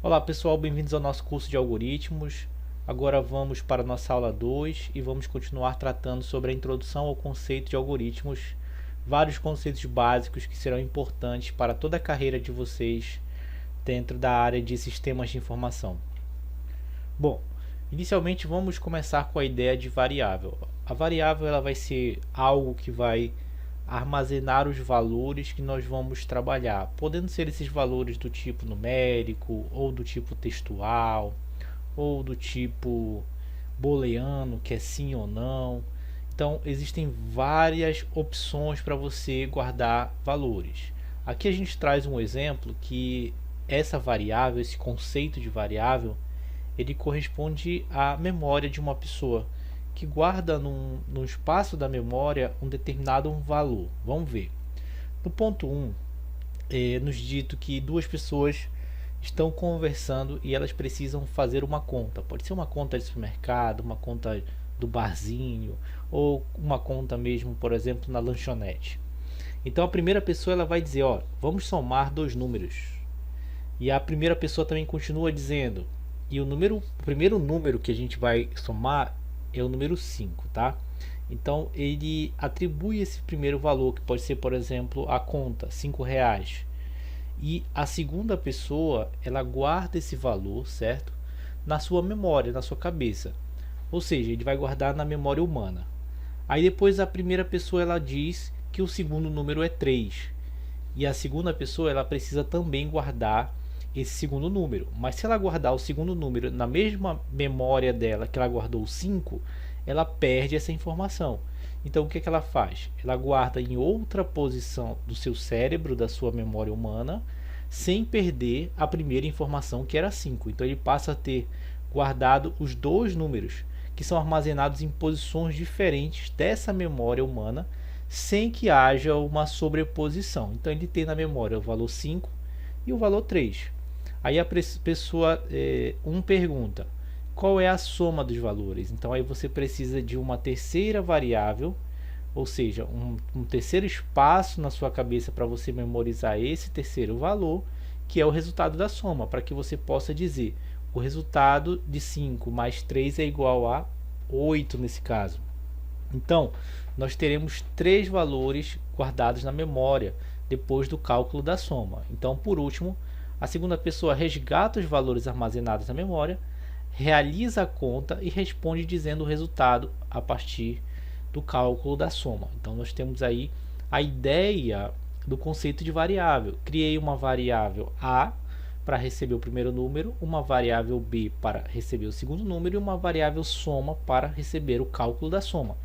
Olá pessoal, bem-vindos ao nosso curso de algoritmos. Agora vamos para a nossa aula 2 e vamos continuar tratando sobre a introdução ao conceito de algoritmos, vários conceitos básicos que serão importantes para toda a carreira de vocês dentro da área de sistemas de informação. Bom, inicialmente vamos começar com a ideia de variável. A variável ela vai ser algo que vai armazenar os valores que nós vamos trabalhar, podendo ser esses valores do tipo numérico, ou do tipo textual, ou do tipo booleano, que é sim ou não. Então existem várias opções para você guardar valores. Aqui a gente traz um exemplo que essa variável, esse conceito de variável, ele corresponde à memória de uma pessoa que guarda num espaço da memória um determinado valor. Vamos ver. No ponto 1, nos dito que duas pessoas estão conversando e elas precisam fazer uma conta. Pode ser uma conta de supermercado, uma conta do barzinho, ou uma conta mesmo, por exemplo, na lanchonete. Então a primeira pessoa ela vai dizer, ó, vamos somar dois números. E a primeira pessoa também continua dizendo, e o primeiro número que a gente vai somar é o número 5, tá? Então ele atribui esse primeiro valor, que pode ser, por exemplo, a conta, R$ 5. E a segunda pessoa, ela guarda esse valor, certo? Na sua memória, na sua cabeça. Ou seja, ele vai guardar na memória humana. Aí depois a primeira pessoa ela diz que o segundo número é 3. E a segunda pessoa ela precisa também guardar esse segundo número. Mas se ela guardar o segundo número na mesma memória dela que ela guardou o 5, ela perde essa informação. Então o que ela faz? Ela guarda em outra posição do seu cérebro, da sua memória humana, sem perder a primeira informação que era 5. Então ele passa a ter guardado os dois números, que são armazenados em posições diferentes dessa memória humana, sem que haja uma sobreposição. Então ele tem na memória o valor 5 e o valor 3. Aí a pessoa 1 pergunta, qual é a soma dos valores? Então aí você precisa de uma terceira variável, ou seja, um terceiro espaço na sua cabeça para você memorizar esse terceiro valor, que é o resultado da soma, para que você possa dizer o resultado de 5 mais 3 é igual a 8 nesse caso. Então, nós teremos três valores guardados na memória depois do cálculo da soma. Então, por último, a segunda pessoa resgata os valores armazenados na memória, realiza a conta e responde dizendo o resultado a partir do cálculo da soma. Então nós temos aí a ideia do conceito de variável. Criei uma variável A para receber o primeiro número, uma variável B para receber o segundo número e uma variável soma para receber o cálculo da soma.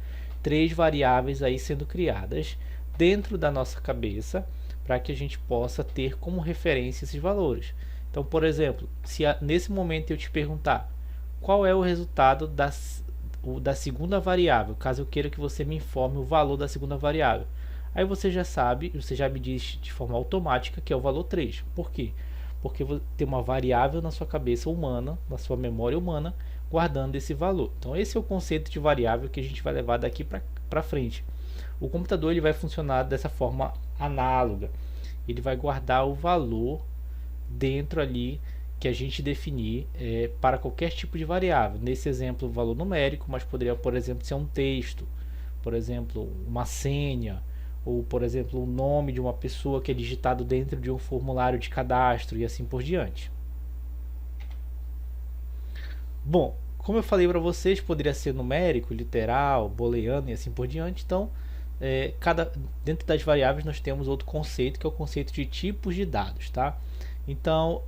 Três variáveis aí sendo criadas dentro da nossa cabeça para que a gente possa ter como referência esses valores. Então, por exemplo, se nesse momento eu te perguntar qual é o resultado da segunda variável, caso eu queira que você me informe o valor da segunda variável, aí você já sabe, você já me diz de forma automática que é o valor 3. Por quê? Porque tem uma variável na sua cabeça humana, na sua memória humana, guardando esse valor. Então esse é o conceito de variável que a gente vai levar daqui para frente. O computador ele vai funcionar dessa forma análoga. Ele vai guardar o valor dentro ali que a gente definir para qualquer tipo de variável. Nesse exemplo, o valor numérico, mas poderia, por exemplo, ser um texto, por exemplo, uma senha, ou, por exemplo, o nome de uma pessoa que é digitado dentro de um formulário de cadastro e assim por diante. Bom, como eu falei para vocês, poderia ser numérico, literal, booleano e assim por diante. Então, dentro das variáveis nós temos outro conceito, que é o conceito de tipos de dados, tá? Então,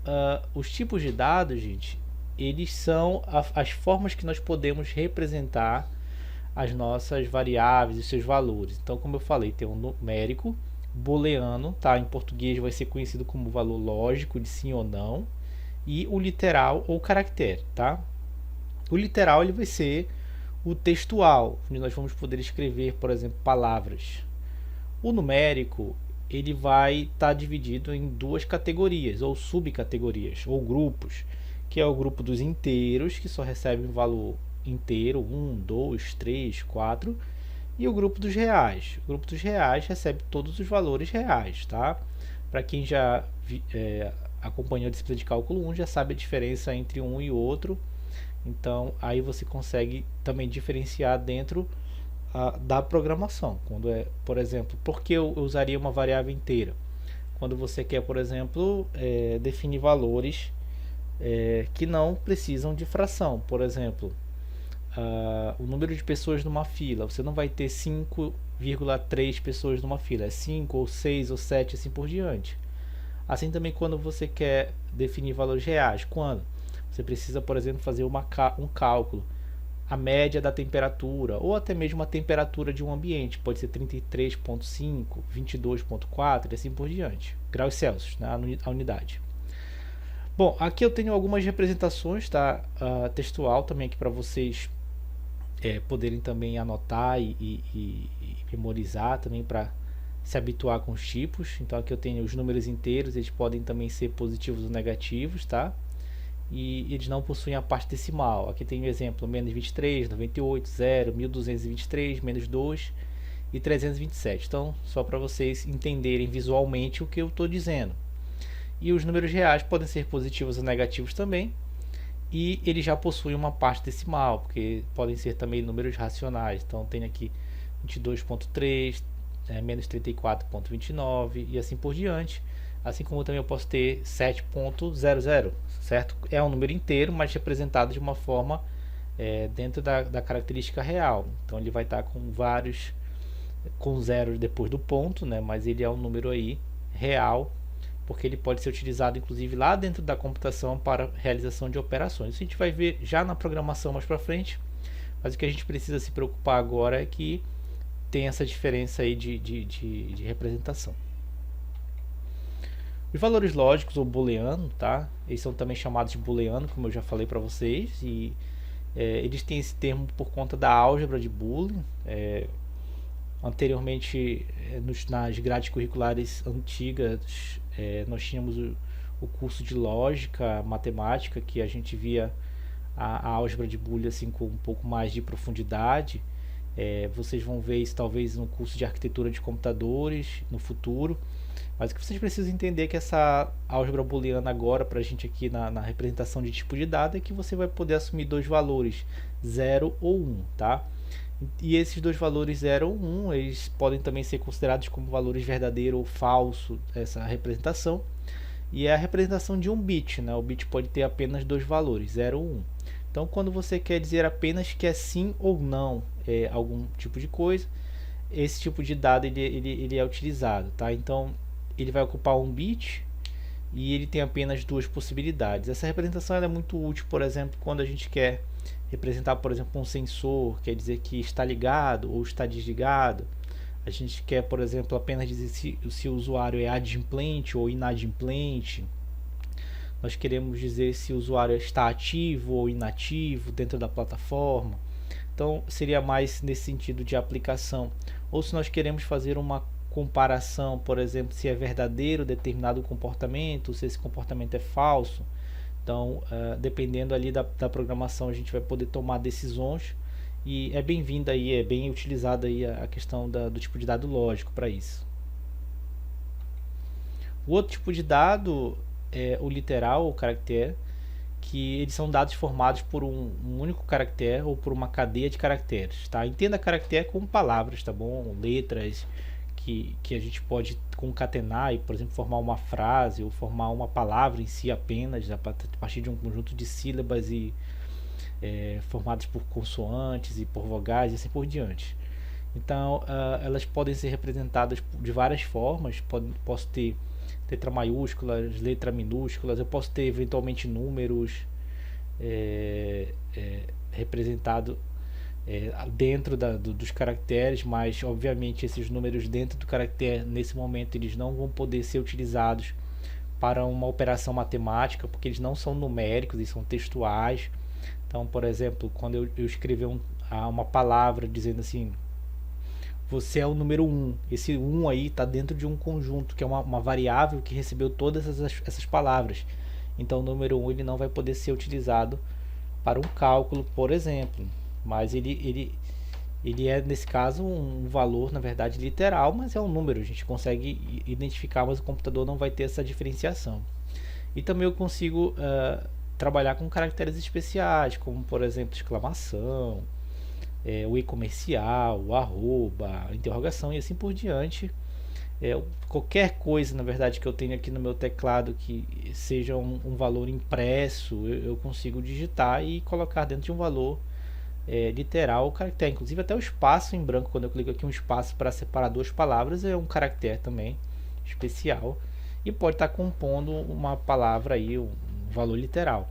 os tipos de dados, gente, eles são as formas que nós podemos representar as nossas variáveis e seus valores. Então, como eu falei, tem o numérico, booleano, tá? Em português vai ser conhecido como valor lógico de sim ou não, e o literal ou caractere, tá? O literal ele vai ser o textual, onde nós vamos poder escrever, por exemplo, palavras. O numérico ele vai estar dividido em duas categorias, ou subcategorias, ou grupos, que é o grupo dos inteiros, que só recebe um valor inteiro, 1, 2, 3, 4, e o grupo dos reais. O grupo dos reais recebe todos os valores reais, tá? Para quem já acompanhou a disciplina de cálculo 1 já sabe a diferença entre um e outro. Então aí você consegue também diferenciar dentro da programação. Quando por exemplo, por que eu usaria uma variável inteira? Quando você quer, por exemplo, definir valores que não precisam de fração. Por exemplo, o número de pessoas numa fila. Você não vai ter 5,3 pessoas numa fila. É 5 ou 6 ou 7, assim por diante. Assim também quando você quer definir valores reais. Quando você precisa, por exemplo, fazer um cálculo. A média da temperatura, ou até mesmo a temperatura de um ambiente. Pode ser 33,5, 22,4 e assim por diante. Graus Celsius, né, a unidade. Bom, aqui eu tenho algumas representações, tá? Textual também aqui para vocês poderem também anotar e memorizar também para se habituar com os tipos. Então aqui eu tenho os números inteiros, eles podem também ser positivos ou negativos, tá? E eles não possuem a parte decimal. Aqui tem um exemplo, menos 23, 98, 0, 1223, menos 2 e 327. Então, só para vocês entenderem visualmente o que eu estou dizendo. E os números reais podem ser positivos ou negativos também. E eles já possuem uma parte decimal, porque podem ser também números racionais. Então, tem aqui 22,3, menos 34,29 e assim por diante. Assim como também eu posso ter 7,00, certo? É um número inteiro, mas representado de uma forma dentro da característica real. Então ele vai estar com vários, com zeros depois do ponto, né? Mas ele é um número aí real, porque ele pode ser utilizado inclusive lá dentro da computação para realização de operações. Isso a gente vai ver já na programação mais para frente, mas o que a gente precisa se preocupar agora é que tem essa diferença aí de representação. Os valores lógicos ou booleano, tá? Eles são também chamados de booleano, como eu já falei para vocês, e eles têm esse termo por conta da álgebra de Boolean. Anteriormente, nas grades curriculares antigas, nós tínhamos o curso de lógica matemática, que a gente via a álgebra de Boolean assim, com um pouco mais de profundidade. Vocês vão ver isso talvez no curso de arquitetura de computadores no futuro. Mas o que vocês precisam entender é que essa álgebra booleana agora, para a gente aqui na representação de tipo de dado, é que você vai poder assumir dois valores, 0 ou 1, tá? E esses dois valores 0 ou 1, eles podem também ser considerados como valores verdadeiro ou falso, essa representação. E é a representação de um bit, né? O bit pode ter apenas dois valores, 0 ou 1. Então, quando você quer dizer apenas que é sim ou não algum tipo de coisa, esse tipo de dado ele é utilizado, tá? Então, ele vai ocupar um bit e ele tem apenas duas possibilidades. Essa representação é muito útil, por exemplo, quando a gente quer representar, por exemplo, um sensor, quer dizer que está ligado ou está desligado. A gente quer, por exemplo, apenas dizer se o usuário é adimplente ou inadimplente. Nós queremos dizer se o usuário está ativo ou inativo dentro da plataforma. Então, seria mais nesse sentido de aplicação. Ou se nós queremos fazer uma comparação, por exemplo, se é verdadeiro determinado comportamento, se esse comportamento é falso. Então, dependendo ali da programação, a gente vai poder tomar decisões e é bem-vinda aí, é bem utilizada aí a questão do tipo de dado lógico para isso. O outro tipo de dado é o literal, o caractere, que eles são dados formados por um único caractere ou por uma cadeia de caracteres, tá? Entenda caractere como palavras, tá bom? Letras que a gente pode concatenar e, por exemplo, formar uma frase ou formar uma palavra em si apenas, a partir de um conjunto de sílabas formadas por consoantes e por vogais e assim por diante. Então, elas podem ser representadas de várias formas. Posso ter letra maiúsculas, letra minúsculas, eu posso ter eventualmente números representados dentro dos caracteres, mas obviamente esses números dentro do caractere, nesse momento, eles não vão poder ser utilizados para uma operação matemática, porque eles não são numéricos, eles são textuais. Então, por exemplo, quando eu escrever uma palavra dizendo assim, você é o número 1, esse 1 aí está dentro de um conjunto, que é uma variável que recebeu todas essas palavras. Então o número 1 ele não vai poder ser utilizado para um cálculo, por exemplo, mas ele é, nesse caso, um valor, na verdade, literal, mas é um número, a gente consegue identificar, mas o computador não vai ter essa diferenciação. E também eu consigo trabalhar com caracteres especiais, como por exemplo exclamação, o e comercial, o arroba, interrogação e assim por diante. Qualquer coisa, na verdade, que eu tenho aqui no meu teclado que seja um valor impresso, eu consigo digitar e colocar dentro de um valor literal o caractere. Inclusive até o espaço em branco, quando eu clico aqui um espaço para separar duas palavras, é um caractere também especial e pode estar compondo uma palavra aí, um valor literal.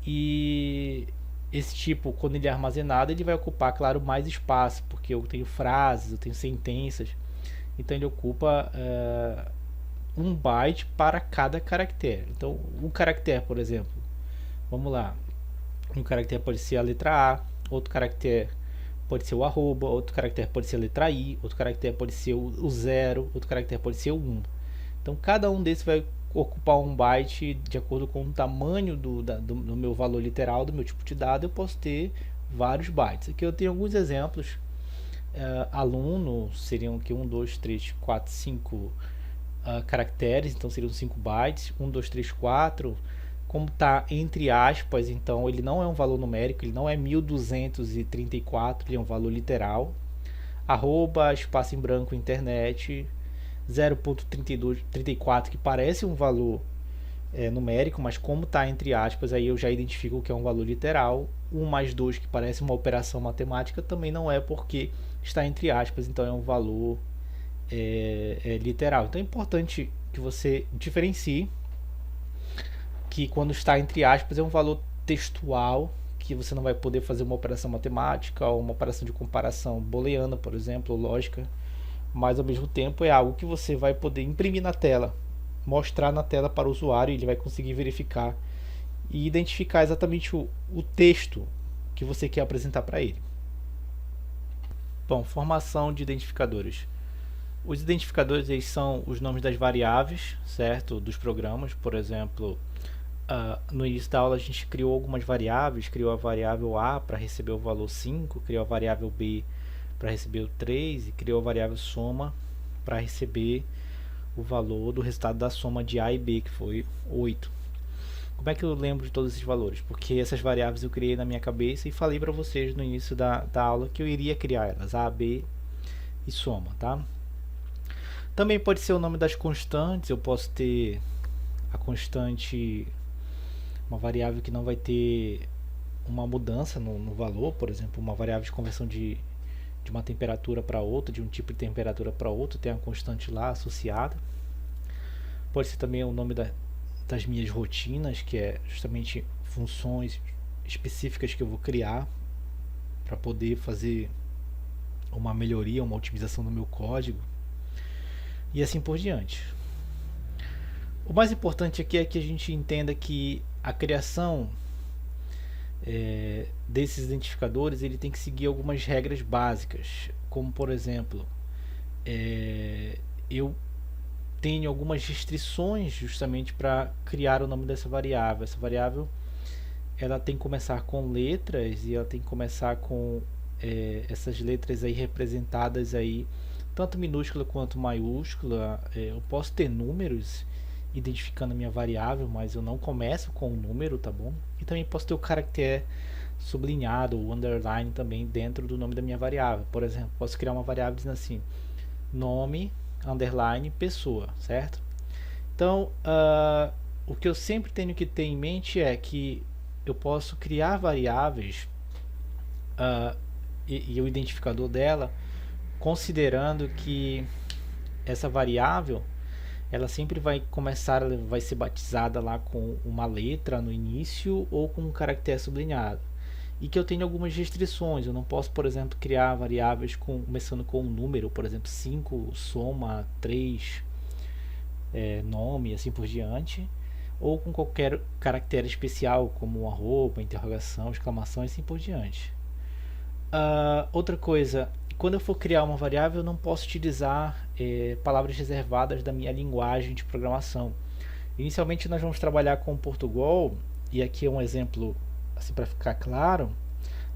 E esse tipo, quando ele é armazenado, ele vai ocupar, claro, mais espaço, porque eu tenho frases, eu tenho sentenças, então ele ocupa 1 byte para cada caractere. Então um caractere, por exemplo, vamos lá, um caractere pode ser a letra A, outro caractere pode ser o arroba, outro caractere pode ser a letra I, outro caractere pode ser o 0, outro caractere pode ser o 1. Então cada um desses vai ocupar 1 byte de acordo com o tamanho do meu valor literal, do meu tipo de dado. Eu posso ter vários bytes. Aqui eu tenho alguns exemplos. Aluno seriam aqui 1, 2, 3, 4, 5 caracteres, então seriam 5 bytes. 1, 2, 3, 4. Como está entre aspas, então ele não é um valor numérico, ele não é 1234, ele é um valor literal. Arroba, espaço em branco, internet, 0.3234, que parece um valor numérico, mas como está entre aspas, aí eu já identifico que é um valor literal. 1 mais 2, que parece uma operação matemática, também não é, porque está entre aspas, então é um valor literal. Então é importante que você diferencie que quando está entre aspas é um valor textual, que você não vai poder fazer uma operação matemática ou uma operação de comparação booleana, por exemplo, ou lógica, mas ao mesmo tempo é algo que você vai poder imprimir na tela, mostrar na tela para o usuário, e ele vai conseguir verificar e identificar exatamente o texto que você quer apresentar para ele. Bom, formação de identificadores. Os identificadores, eles são os nomes das variáveis, certo? Dos programas. Por exemplo, no início da aula a gente criou algumas variáveis, criou a variável A para receber o valor 5, criou a variável B para receber o 3 e criou a variável soma para receber o valor do resultado da soma de A e B, que foi 8. Como é que eu lembro de todos esses valores? Porque essas variáveis eu criei na minha cabeça e falei para vocês no início da aula que eu iria criar elas, A, B e soma, tá? Também pode ser o nome das constantes. Eu posso ter a constante, uma variável que não vai ter uma mudança no valor, por exemplo, uma variável de conversão de uma temperatura para outra, de um tipo de temperatura para outro, tem a constante lá associada. Pode ser também o nome das minhas rotinas, que é justamente funções específicas que eu vou criar para poder fazer uma melhoria, uma otimização do meu código, e assim por diante. O mais importante aqui é que a gente entenda que a criação desses identificadores, ele tem que seguir algumas regras básicas, como por exemplo, eu tenho algumas restrições justamente para criar o nome dessa variável. Essa variável, ela tem que começar com letras, e ela tem que começar com essas letras aí representadas aí, tanto minúscula quanto maiúscula. Eu posso ter números identificando a minha variável, mas eu não começo com o número, tá bom? E também posso ter o caractere sublinhado ou underline também dentro do nome da minha variável. Por exemplo, posso criar uma variável dizendo assim, nome, underline, pessoa, certo? Então, o que eu sempre tenho que ter em mente é que eu posso criar variáveis e o identificador dela, considerando que essa variável, ela sempre vai começar, vai ser batizada lá com uma letra no início ou com um caractere sublinhado, e que eu tenho algumas restrições. Eu não posso, por exemplo, criar variáveis começando com um número, por exemplo 5, soma, 3, nome, assim por diante, ou com qualquer caractere especial, como um arroba, interrogação, exclamação e assim por diante. Outra coisa, quando eu for criar uma variável, eu não posso utilizar palavras reservadas da minha linguagem de programação. Inicialmente nós vamos trabalhar com Portugal, e aqui é um exemplo assim para ficar claro.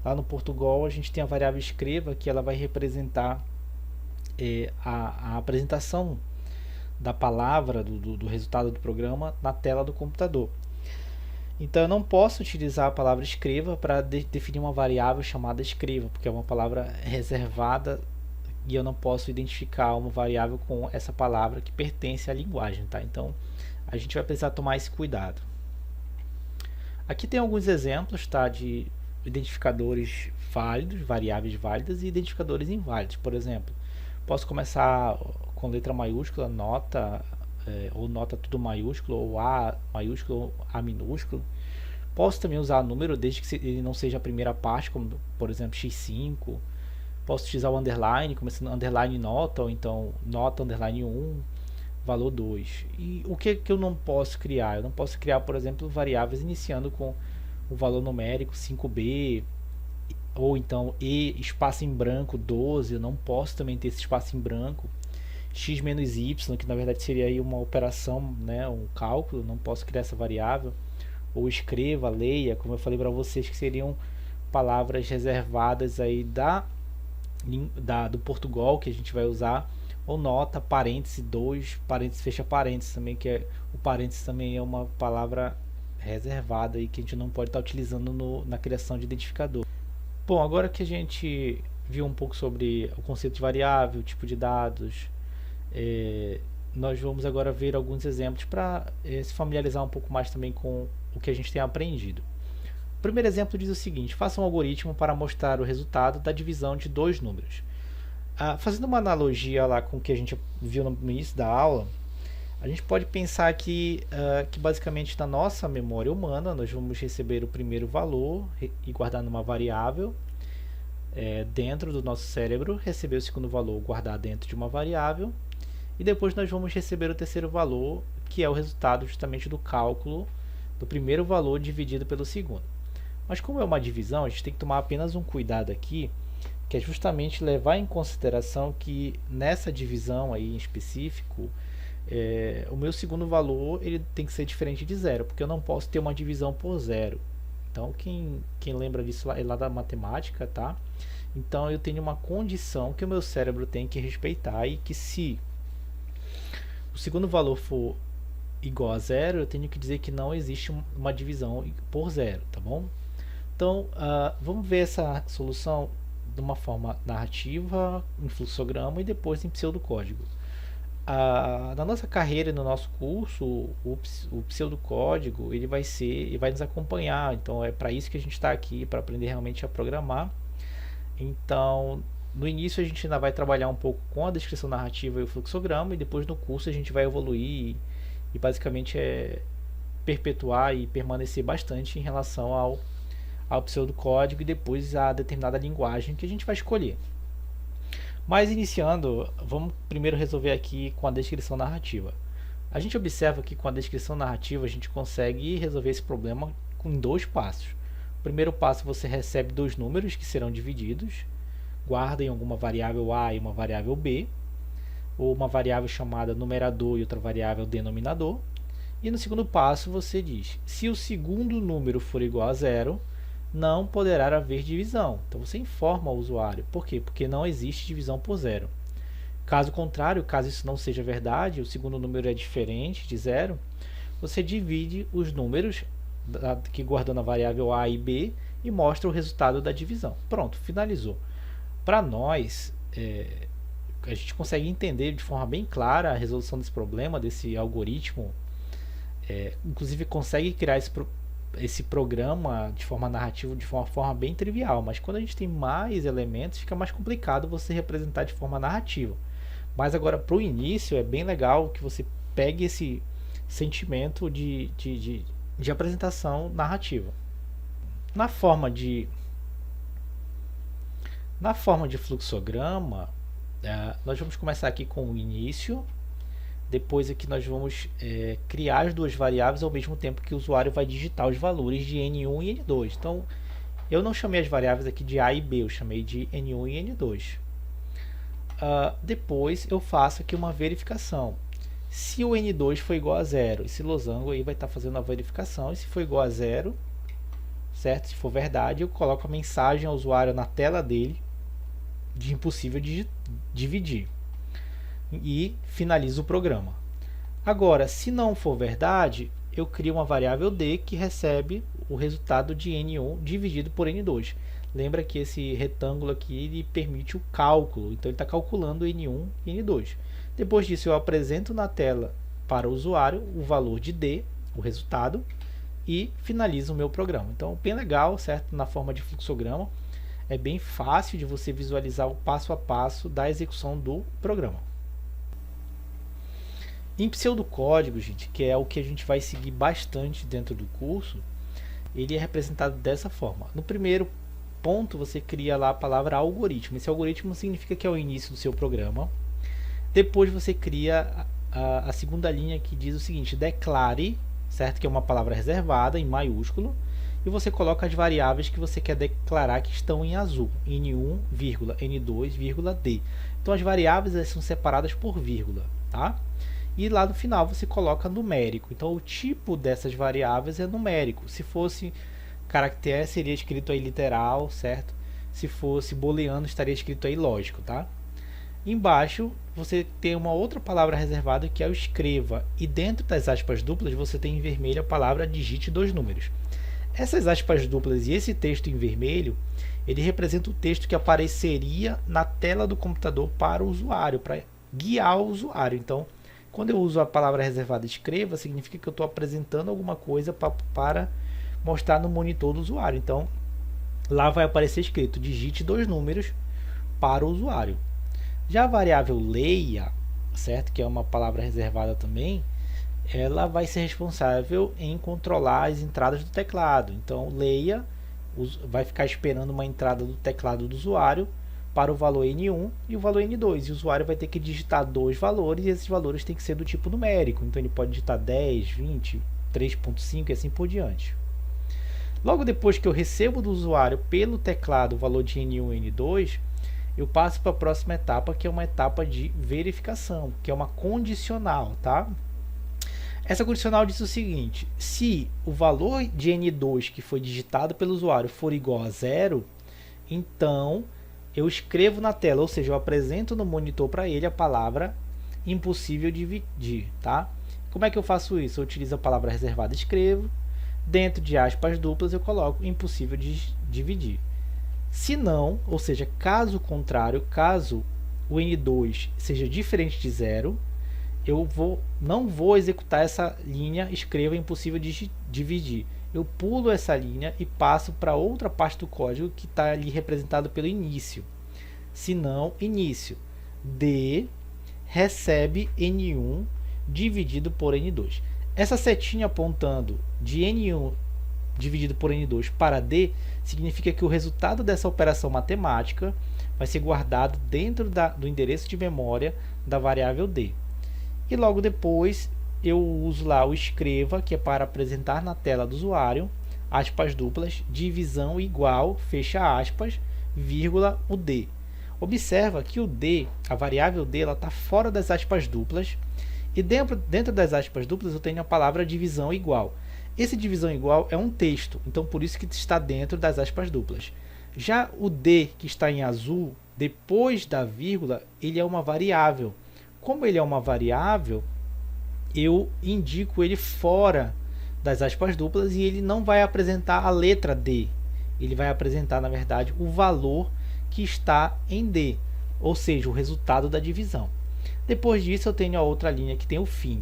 Lá no Portugal a gente tem a variável escreva, que ela vai representar a apresentação da palavra, do resultado do programa na tela do computador. Então eu não posso utilizar a palavra escreva para definir uma variável chamada escreva, porque é uma palavra reservada e eu não posso identificar uma variável com essa palavra que pertence à linguagem, tá? Então a gente vai precisar tomar esse cuidado. Aqui tem alguns exemplos, tá, de identificadores válidos, variáveis válidas e identificadores inválidos. Por exemplo, posso começar com letra maiúscula, nota, ou nota tudo maiúsculo, ou A maiúsculo, ou A minúsculo. Posso também usar número, desde que ele não seja a primeira parte, como por exemplo x5. Posso utilizar o underline, começando underline nota, ou então nota underline 1, valor 2. E o que eu não posso criar? Eu não posso criar, por exemplo, variáveis iniciando com o valor numérico 5b, ou então e espaço em branco 12. Eu não posso também ter esse espaço em branco. X menos y, que na verdade seria aí uma operação, né, um cálculo, não posso criar essa variável. Ou escreva, leia, como eu falei para vocês, que seriam palavras reservadas aí do Portugal, que a gente vai usar. Ou nota, parêntese 2, parêntese fecha parêntese também, que o parêntese também é uma palavra reservada aí que a gente não pode estar utilizando na criação de identificador. Bom, agora que a gente viu um pouco sobre o conceito de variável, tipo de dados, nós vamos agora ver alguns exemplos para se familiarizar um pouco mais também com o que a gente tem aprendido. O primeiro exemplo diz o seguinte: faça um algoritmo para mostrar o resultado da divisão de dois números. Fazendo uma analogia lá com o que a gente viu no início da aula, a gente pode pensar que basicamente na nossa memória humana nós vamos receber o primeiro valor e guardar numa variável dentro do nosso cérebro, receber o segundo valor, guardar dentro de uma variável, e depois nós vamos receber o terceiro valor, que é o resultado justamente do cálculo do primeiro valor dividido pelo segundo. Mas como é uma divisão, a gente tem que tomar apenas um cuidado aqui, que é justamente levar em consideração que nessa divisão aí em específico, o meu segundo valor ele tem que ser diferente de zero, porque eu não posso ter uma divisão por zero. Então quem lembra disso é lá da matemática, tá? Então eu tenho uma condição que o meu cérebro tem que respeitar, e que se o segundo valor for igual a zero, eu tenho que dizer que não existe uma divisão por zero, tá bom? Então vamos ver essa solução de uma forma narrativa, em fluxograma e depois em pseudocódigo. Na nossa carreira, no nosso curso, o pseudocódigo ele vai nos acompanhar. Então é para isso que a gente está aqui, para aprender realmente a programar. Então no início a gente ainda vai trabalhar um pouco com a descrição narrativa e o fluxograma, e depois no curso a gente vai evoluir e basicamente perpetuar e permanecer bastante em relação ao pseudocódigo e depois a determinada linguagem que a gente vai escolher. Mas iniciando, vamos primeiro resolver aqui com a descrição narrativa. A gente observa que com a descrição narrativa a gente consegue resolver esse problema em dois passos. O primeiro passo, você recebe dois números que serão divididos, guarda em alguma variável A e uma variável B, ou uma variável chamada numerador e outra variável denominador. E no segundo passo você diz: se o segundo número for igual a zero, não poderá haver divisão. Então você informa o usuário. Por quê? Porque não existe divisão por zero. Caso contrário, caso isso não seja verdade, o segundo número é diferente de zero, você divide os números que guardou na variável A e B e mostra o resultado da divisão. Pronto, finalizou. Para nós, a gente consegue entender de forma bem clara a resolução desse problema, desse algoritmo. Inclusive consegue criar esse programa de forma narrativa de uma forma bem trivial, mas quando a gente tem mais elementos fica mais complicado você representar de forma narrativa. Mas agora para o início é bem legal que você pegue esse sentimento de apresentação narrativa. Na forma de fluxograma, nós vamos começar aqui com o início. Depois aqui nós vamos criar as duas variáveis ao mesmo tempo que o usuário vai digitar os valores de N1 e N2. Então, eu não chamei as variáveis aqui de A e B, eu chamei de N1 e N2. Depois eu faço aqui uma verificação. Se o N2 for igual a zero, esse losango aí vai estar fazendo a verificação, e se for igual a zero, certo? Se for verdade, eu coloco a mensagem ao usuário na tela dele de impossível dividir. E finalizo o programa. Agora, se não for verdade, eu crio uma variável d que recebe o resultado de n1 dividido por n2. Lembra que esse retângulo aqui ele permite o cálculo, então ele está calculando n1 e n2. Depois disso, eu apresento na tela para o usuário o valor de d, o resultado, e finalizo o meu programa. Então, bem legal, certo? Na forma de fluxograma, é bem fácil de você visualizar o passo a passo da execução do programa. Em pseudocódigo, gente, que é o que a gente vai seguir bastante dentro do curso, ele é representado dessa forma. No primeiro ponto, você cria lá a palavra algoritmo. Esse algoritmo significa que é o início do seu programa. Depois você cria a segunda linha que diz o seguinte: declare, certo? Que é uma palavra reservada em maiúsculo, e você coloca as variáveis que você quer declarar que estão em azul, n1, n2, d. Então as variáveis elas são separadas por vírgula, tá? E lá no final você coloca numérico. Então o tipo dessas variáveis é numérico. Se fosse caractere, seria escrito aí literal, certo? Se fosse booleano, estaria escrito aí lógico, tá? Embaixo você tem uma outra palavra reservada que é o escreva. E dentro das aspas duplas você tem em vermelho a palavra digite 2 números. Essas aspas duplas e esse texto em vermelho, ele representa o texto que apareceria na tela do computador para o usuário, para guiar o usuário. Então, quando eu uso a palavra reservada escreva, significa que eu estou apresentando alguma coisa para mostrar no monitor do usuário. Então, lá vai aparecer escrito digite 2 números para o usuário. Já a variável leia, certo? Que é uma palavra reservada também, ela vai ser responsável em controlar as entradas do teclado. Então, leia vai ficar esperando uma entrada do teclado do usuário para o valor n1 e o valor n2. E o usuário vai ter que digitar 2 valores e esses valores têm que ser do tipo numérico. Então, ele pode digitar 10, 20, 3.5 e assim por diante. Logo depois que eu recebo do usuário pelo teclado o valor de n1 e n2, eu passo para a próxima etapa, que é uma etapa de verificação, que é uma condicional, tá? Essa condicional diz o seguinte: se o valor de n2 que foi digitado pelo usuário for igual a 0, então eu escrevo na tela, ou seja, eu apresento no monitor para ele a palavra impossível dividir, tá? Como é que eu faço isso? Eu utilizo a palavra reservada escrevo, dentro de aspas duplas eu coloco impossível de dividir. Se não, ou seja, caso contrário, caso o n2 seja diferente de 0, eu não vou executar essa linha escreva impossível de dividir. Eu pulo essa linha e passo para outra parte do código que está ali representado pelo início. Se não, início. D recebe n1 dividido por n2. Essa setinha apontando de n1 dividido por n2 para d significa que o resultado dessa operação matemática vai ser guardado dentro do endereço de memória da variável d. E logo depois eu uso lá o escreva, que é para apresentar na tela do usuário, aspas duplas, divisão igual, fecha aspas, vírgula, o d. Observa que o d, a variável d, ela está fora das aspas duplas, e dentro das aspas duplas eu tenho a palavra divisão igual. Esse divisão igual é um texto, então por isso que está dentro das aspas duplas. Já o d, que está em azul, depois da vírgula, ele é uma variável. Como ele é uma variável, eu indico ele fora das aspas duplas e ele não vai apresentar a letra D. Ele vai apresentar, na verdade, o valor que está em D, ou seja, o resultado da divisão. Depois disso, eu tenho a outra linha que tem o fim.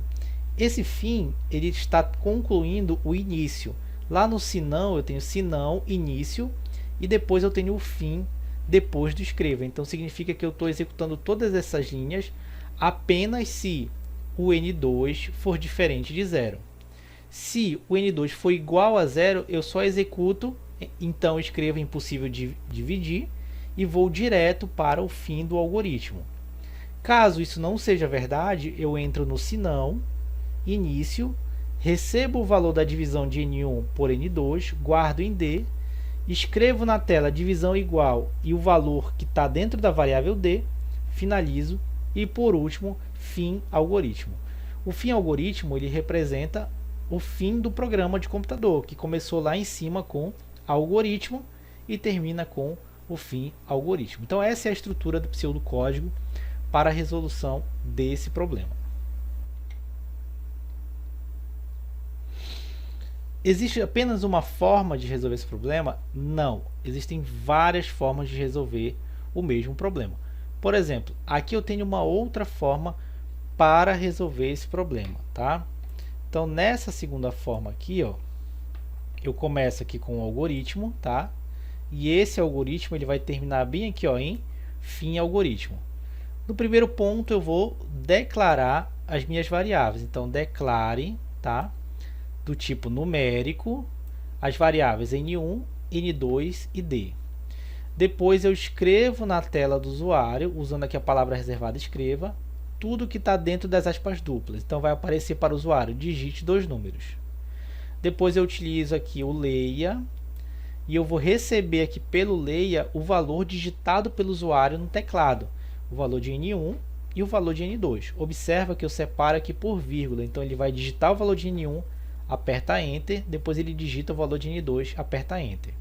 Esse fim ele está concluindo o início. Lá no senão, eu tenho senão, início, e depois eu tenho o fim depois do escreva. Então, significa que eu estou executando todas essas linhas apenas se o n2 for diferente de 0. Se o n2 for igual a 0, eu só executo, então escrevo impossível de dividir e vou direto para o fim do algoritmo. Caso isso não seja verdade, eu entro no senão, início, recebo o valor da divisão de n1 por n2, guardo em d, escrevo na tela divisão igual e o valor que está dentro da variável d, finalizo e, por último, fim algoritmo. O fim algoritmo ele representa o fim do programa de computador, que começou lá em cima com algoritmo e termina com o fim algoritmo. Então, essa é a estrutura do pseudocódigo para a resolução desse problema. Existe apenas uma forma de resolver esse problema? Não. Existem várias formas de resolver o mesmo problema. Por exemplo, aqui eu tenho uma outra forma para resolver esse problema, tá? Então, nessa segunda forma aqui, ó, eu começo aqui com o algoritmo, tá? E esse algoritmo ele vai terminar bem aqui, ó, em fim algoritmo. No primeiro ponto, eu vou declarar as minhas variáveis. Então, declare, tá? Do tipo numérico, as variáveis N1, N2 e D. Depois eu escrevo na tela do usuário, usando aqui a palavra reservada escreva, tudo que está dentro das aspas duplas. Então vai aparecer para o usuário, digite 2 números. Depois eu utilizo aqui o leia, e eu vou receber aqui pelo leia o valor digitado pelo usuário no teclado, o valor de N1 e o valor de N2. Observa que eu separo aqui por vírgula, então ele vai digitar o valor de N1, aperta Enter, depois ele digita o valor de N2, aperta Enter.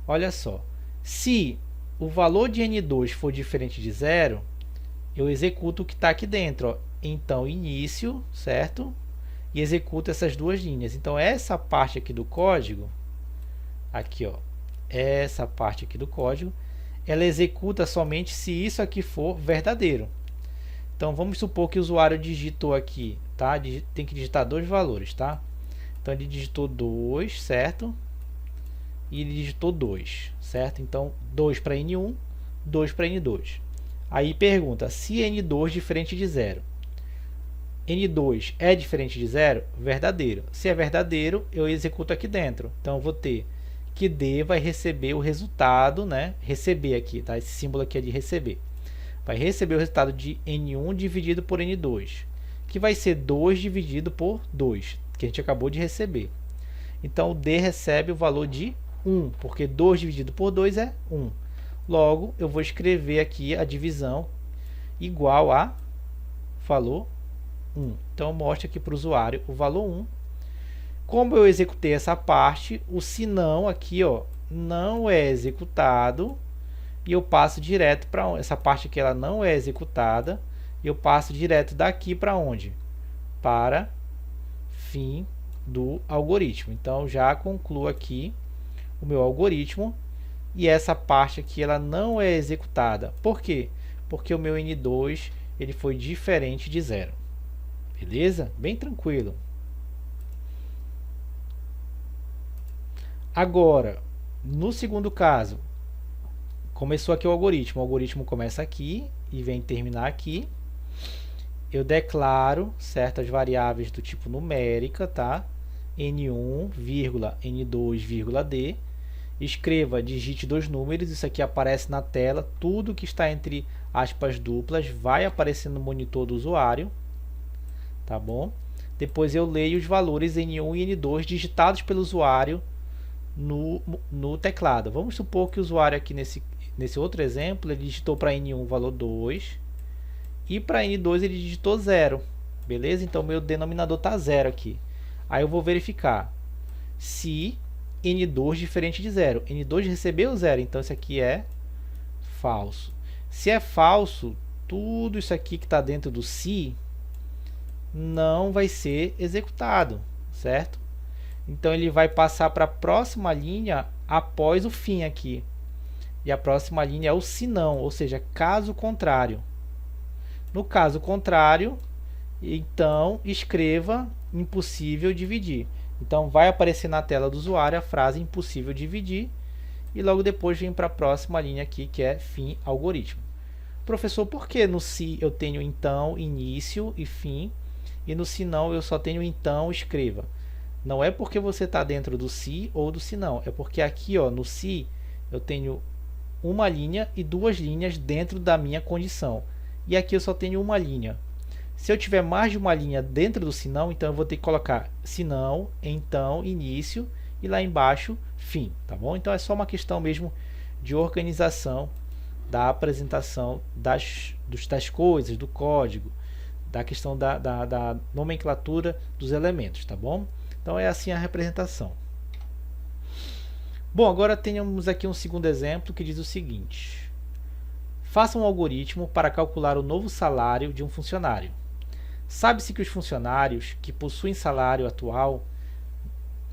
Olha só, se o valor de N2 for diferente de 0, eu executo o que está aqui dentro, ó. Então início, certo? E executo essas duas linhas. Então essa parte aqui do código, aqui ó, essa parte aqui do código, ela executa somente se isso aqui for verdadeiro. Então vamos supor que o usuário digitou aqui, tá? Tem que digitar 2 valores, tá? Então ele digitou 2, certo? E ele digitou 2, certo? Então 2 para N1, 2 para N2. Aí pergunta, se N2 diferente de 0. N2 é diferente de 0? Verdadeiro. Se é verdadeiro, eu executo aqui dentro. Então eu vou ter que D vai receber o resultado, né? Receber aqui, tá? Esse símbolo aqui é de receber. Vai receber o resultado de N1 dividido por N2, que vai ser 2 dividido por 2, que a gente acabou de receber. Então o D recebe o valor de 1, porque 2 dividido por 2 é 1. Logo, eu vou escrever aqui a divisão igual a valor 1. Então, mostra aqui para o usuário o valor 1. Como eu executei essa parte, o senão aqui ó, não é executado e eu passo direto para essa parte aqui, ela não é executada, e eu passo direto daqui para onde? Para fim do algoritmo. Então, já concluo aqui o meu algoritmo e essa parte aqui ela não é executada. Por quê? Porque o meu N2 ele foi diferente de 0. Beleza? Bem tranquilo. Agora, no segundo caso, começou aqui o algoritmo começa aqui e vem terminar aqui. Eu declaro certas variáveis do tipo numérica, tá? N1, N2, D. Escreva, digite 2 números, isso aqui aparece na tela, tudo que está entre aspas duplas vai aparecer no monitor do usuário, tá bom? Depois eu leio os valores N1 e N2 digitados pelo usuário no teclado. Vamos supor que o usuário aqui nesse outro exemplo, ele digitou para N1 o valor 2 e para N2 ele digitou 0, beleza? Então meu denominador está 0 aqui. Aí eu vou verificar se N2 diferente de 0. N2 recebeu 0, então isso aqui é falso. Se é falso, tudo isso aqui que está dentro do se não vai ser executado, certo? Então ele vai passar para a próxima linha após o fim aqui. E a próxima linha é o se não, ou seja, caso contrário. No caso contrário, então escreva impossível dividir. Então vai aparecer na tela do usuário a frase impossível dividir e logo depois vem para a próxima linha aqui que é fim algoritmo. Professor, por que no se eu tenho então, início e fim e no se não eu só tenho então, escreva? Não é porque você está dentro do se ou do se não, é porque aqui ó, no se eu tenho uma linha e 2 linhas dentro da minha condição e aqui eu só tenho uma linha. Se eu tiver mais de uma linha dentro do senão, então eu vou ter que colocar senão, então, início e lá embaixo, fim, tá bom? Então é só uma questão mesmo de organização da apresentação das coisas, do código, da questão da nomenclatura dos elementos, tá bom? Então é assim a representação. Bom, agora temos aqui um segundo exemplo que diz o seguinte. Faça um algoritmo para calcular o novo salário de um funcionário. Sabe-se que os funcionários que possuem salário atual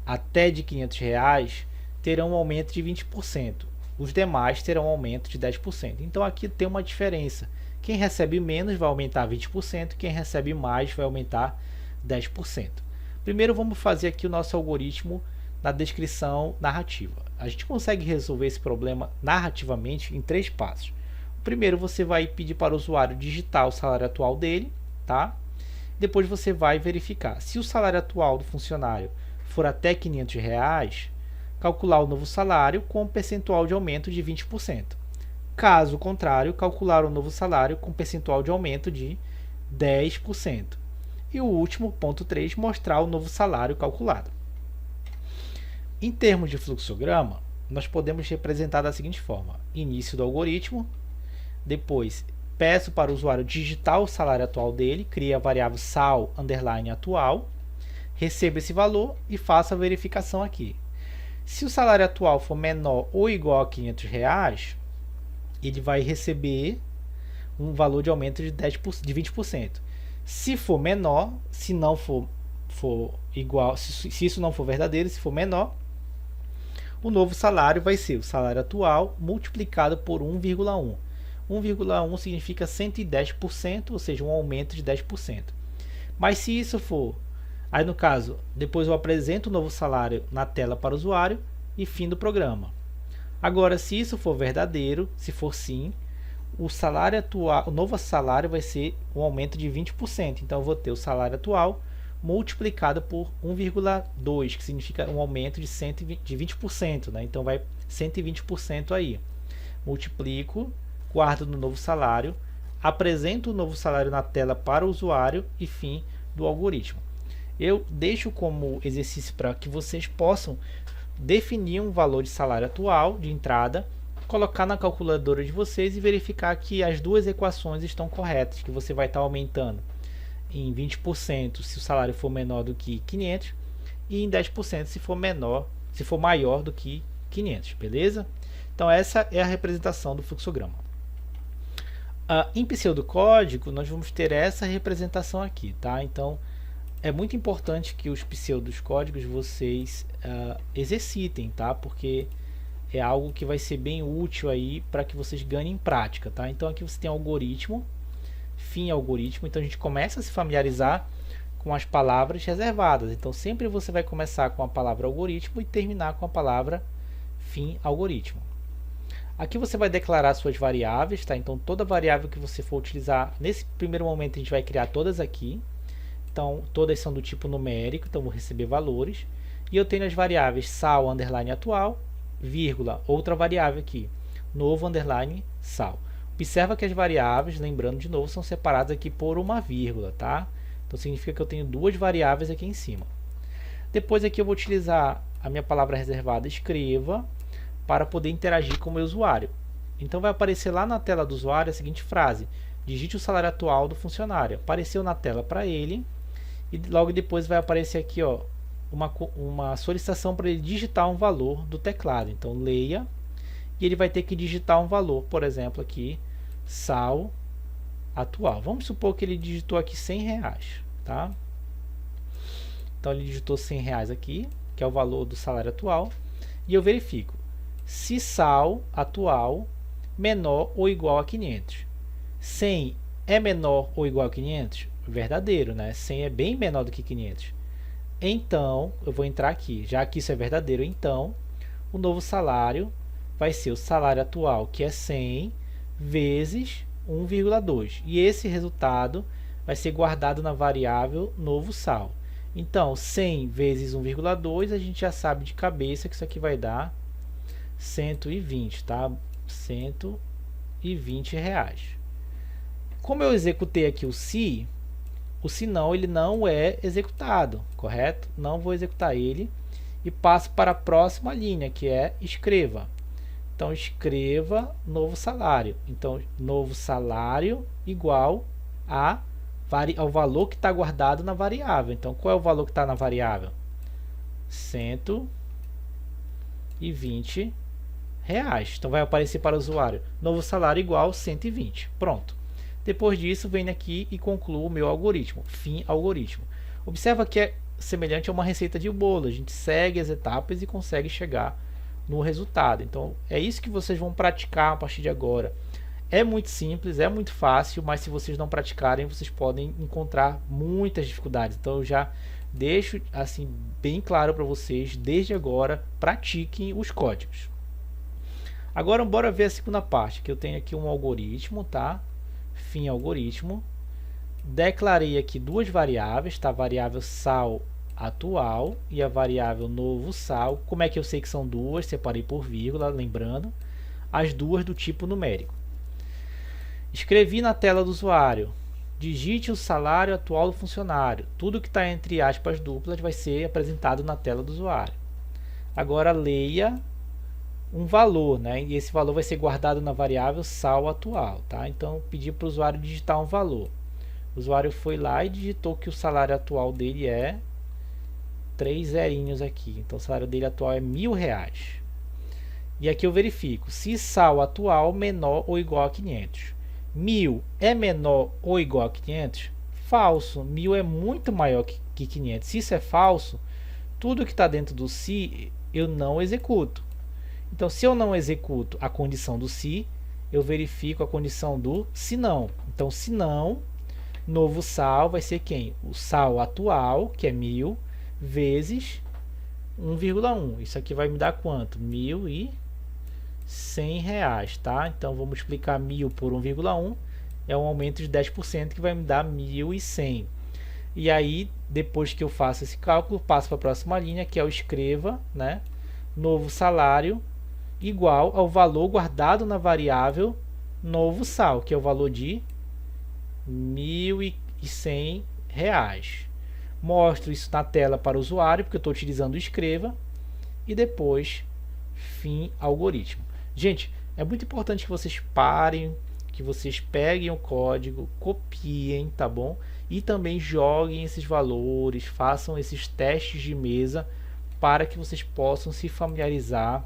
até de R$500 terão um aumento de 20%. Os demais terão um aumento de 10%. Então aqui tem uma diferença. Quem recebe menos vai aumentar 20%, quem recebe mais vai aumentar 10%. Primeiro vamos fazer aqui o nosso algoritmo na descrição narrativa. A gente consegue resolver esse problema narrativamente em 3 passos. Primeiro você vai pedir para o usuário digitar o salário atual dele, tá? Depois você vai verificar. Se o salário atual do funcionário for até R$500, calcular o novo salário com um percentual de aumento de 20%. Caso contrário, calcular o novo salário com percentual de aumento de 10%. E o último, ponto 3, mostrar o novo salário calculado. Em termos de fluxograma, nós podemos representar da seguinte forma: início do algoritmo, depois peço para o usuário digitar o salário atual dele, cria a variável sal_atual, recebo esse valor e faço a verificação aqui. Se o salário atual for menor ou igual a R$500, ele vai receber um valor de aumento de 20%. Se for menor, se não for igual, se isso não for verdadeiro, se for menor, o novo salário vai ser o salário atual multiplicado por 1,1. 1,1 significa 110%, ou seja, um aumento de 10%. Mas se isso for... Aí no caso, depois eu apresento o novo salário na tela para o usuário e fim do programa. Agora, se isso for verdadeiro, se for sim, o salário atual, o novo salário vai ser um aumento de 20%. Então eu vou ter o salário atual multiplicado por 1,2, que significa um aumento de 20%, né? Então vai 120% aí. Multiplico, guardo no novo salário, apresento o novo salário na tela para o usuário e fim do algoritmo. Eu deixo como exercício para que vocês possam definir um valor de salário atual de entrada, colocar na calculadora de vocês e verificar que as duas equações estão corretas, que você vai estar aumentando em 20% se o salário for menor do que 500 e em 10% se for maior do que 500, beleza? Então essa é a representação do fluxograma. Em pseudocódigo nós vamos ter essa representação aqui, tá? Então é muito importante que os pseudocódigos vocês exercitem, tá? Porque é algo que vai ser bem útil aí para que vocês ganhem prática, tá? Então aqui você tem algoritmo, fim algoritmo, então a gente começa a se familiarizar com as palavras reservadas. Então sempre você vai começar com a palavra algoritmo e terminar com a palavra fim algoritmo. Aqui você vai declarar suas variáveis, tá? Então toda variável que você for utilizar, nesse primeiro momento a gente vai criar todas aqui. Então todas são do tipo numérico, então vou receber valores. E eu tenho as variáveis sal_atual, vírgula, outra variável aqui, novo underline sal. Observa que as variáveis, lembrando de novo, são separadas aqui por uma vírgula, tá? Então significa que eu tenho duas variáveis aqui em cima. Depois aqui eu vou utilizar a minha palavra reservada escreva para poder interagir com o meu usuário. Então vai aparecer lá na tela do usuário a seguinte frase: digite o salário atual do funcionário. Apareceu na tela para ele e logo depois vai aparecer aqui, ó, uma solicitação para ele digitar um valor do teclado. Então leia e ele vai ter que digitar um valor, por exemplo aqui, sal atual. Vamos supor que ele digitou aqui R$100, tá? Então ele digitou R$100 aqui, que é o valor do salário atual, e eu verifico se sal atual menor ou igual a 500. 100 é menor ou igual a 500? Verdadeiro, né? 100 é bem menor do que 500. Então, eu vou entrar aqui, já que isso é verdadeiro, então o novo salário vai ser o salário atual, que é 100 vezes 1,2. E esse resultado vai ser guardado na variável novo sal. Então, 100 vezes 1,2, a gente já sabe de cabeça que isso aqui vai dar 120, tá? R$120. Como eu executei aqui o se não, ele não é executado, correto? Não vou executar ele e passo para a próxima linha, que é escreva. Então escreva novo salário. Então novo salário igual ao valor que está guardado na variável. Então qual é o valor que está na variável? R$120. Então vai aparecer para o usuário novo salário igual 120. Pronto. Depois disso venho aqui e concluo o meu algoritmo, fim algoritmo. Observa que semelhante a uma receita de bolo. A gente segue as etapas e consegue chegar no resultado. Então é isso que vocês vão praticar a partir de agora. É muito simples, é muito fácil, mas se vocês não praticarem, vocês podem encontrar muitas dificuldades. Então eu já deixo assim bem claro para vocês, desde agora, pratiquem os códigos. Agora bora ver a segunda parte, que eu tenho aqui um algoritmo, tá? Fim algoritmo. Declarei aqui duas variáveis, tá? A variável sal atual e a variável novo sal. Como é que eu sei que são duas? Separei por vírgula, lembrando, as duas do tipo numérico. Escrevi na tela do usuário, digite o salário atual do funcionário. Tudo que está entre aspas duplas vai ser apresentado na tela do usuário. Agora leia um valor, né? E esse valor vai ser guardado na variável sal atual, tá? Então pedi para o usuário digitar um valor. O usuário foi lá e digitou que o salário atual dele é 3 zerinhos aqui. Então o salário dele atual é R$1.000. E aqui eu verifico se sal atual menor ou igual a 500. 1.000 é menor ou igual a 500? Falso. 1.000 é muito maior que 500. Se isso é falso, tudo que está dentro do se eu não executo. Então, se eu não executo a condição do se, eu verifico a condição do se não. Então, se não, novo sal vai ser quem? O sal atual, que é 1.000, vezes 1,1. Isso aqui vai me dar quanto? R$1.100, tá? Então, vou multiplicar 1.000 por 1,1. É um aumento de 10% que vai me dar 1.100. E aí, depois que eu faço esse cálculo, passo para a próxima linha, que é o escreva, né? Novo salário igual ao valor guardado na variável novo sal, que é o valor de R$1.100. Mostro isso na tela para o usuário, porque eu estou utilizando o escreva, e depois fim algoritmo. Gente, é muito importante que vocês parem, que vocês peguem o código, copiem, tá bom? E também joguem esses valores, façam esses testes de mesa para que vocês possam se familiarizar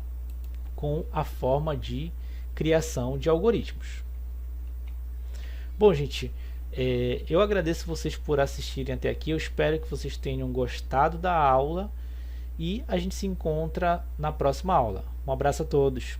com a forma de criação de algoritmos. Bom, gente, eu agradeço vocês por assistirem até aqui. Eu espero que vocês tenham gostado da aula e a gente se encontra na próxima aula. Um abraço a todos.